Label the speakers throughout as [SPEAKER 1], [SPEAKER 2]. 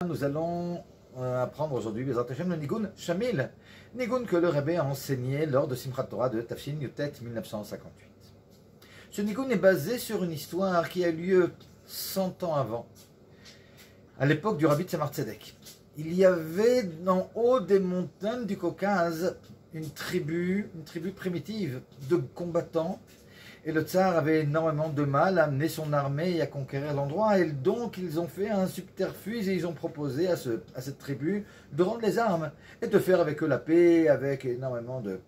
[SPEAKER 1] Nous allons apprendre aujourd'hui Bezrat Hashem le Nigun Shamil, Nigun que le Rebbe a enseigné lors de Simchat Torah de Tafshin Yutet 1958. Ce Nigun est basé sur une histoire qui a eu lieu 100 ans avant, à l'époque du Rabbi Tzemar Tzedek. Il y avait en haut des montagnes du Caucase une tribu primitive de combattants. Et le tsar avait énormément de mal à amener son armée et à conquérir l'endroit. Et donc ils ont fait un subterfuge et ils ont proposé à cette tribu de rendre les armes et de faire avec eux la paix, avec énormément de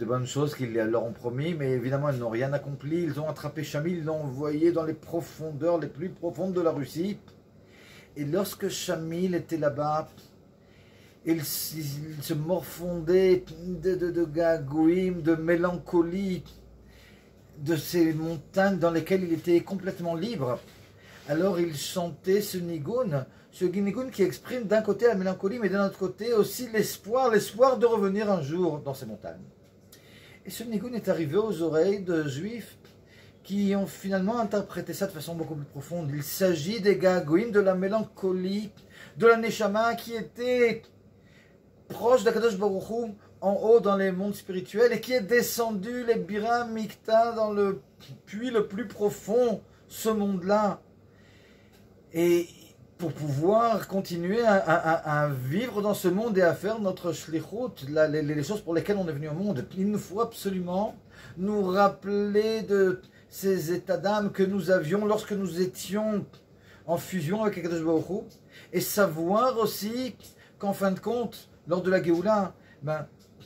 [SPEAKER 1] bonnes choses qu'ils leur ont promis. Mais évidemment, ils n'ont rien accompli. Ils ont attrapé Shamil, ils l'ont envoyé dans les profondeurs les plus profondes de la Russie. Et lorsque Shamil était là-bas, il se morfondait de gagouim, de mélancolie, de ces montagnes dans lesquelles il était complètement libre. Alors il chantait ce nigun qui exprime d'un côté la mélancolie, mais d'un autre côté aussi l'espoir de revenir un jour dans ces montagnes. Et ce nigun est arrivé aux oreilles de juifs qui ont finalement interprété ça de façon beaucoup plus profonde. Il s'agit des gagouim, de la mélancolie, de la neshama qui était proche d'Akadosh Baruch Hu, en haut dans les mondes spirituels, et qui est descendu les Bira Mikta dans le puits le plus profond, ce monde-là. Et pour pouvoir continuer à vivre dans ce monde et à faire notre shlichut, les choses pour lesquelles on est venu au monde, il nous faut absolument nous rappeler de ces états d'âme que nous avions lorsque nous étions en fusion avec Akadosh Baruch Hu, et savoir aussi qu'en fin de compte, lors de la Géoula,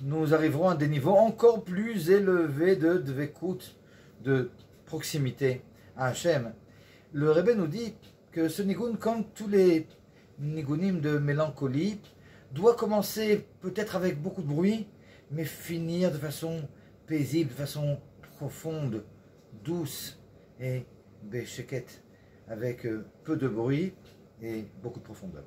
[SPEAKER 1] nous arriverons à des niveaux encore plus élevés de dvekut, de proximité à Hachem. Le Rebbe nous dit que ce nigun, comme tous les nigunim de mélancolie, doit commencer peut-être avec beaucoup de bruit, mais finir de façon paisible, de façon profonde, douce et bécheket, avec peu de bruit et beaucoup de profondeur.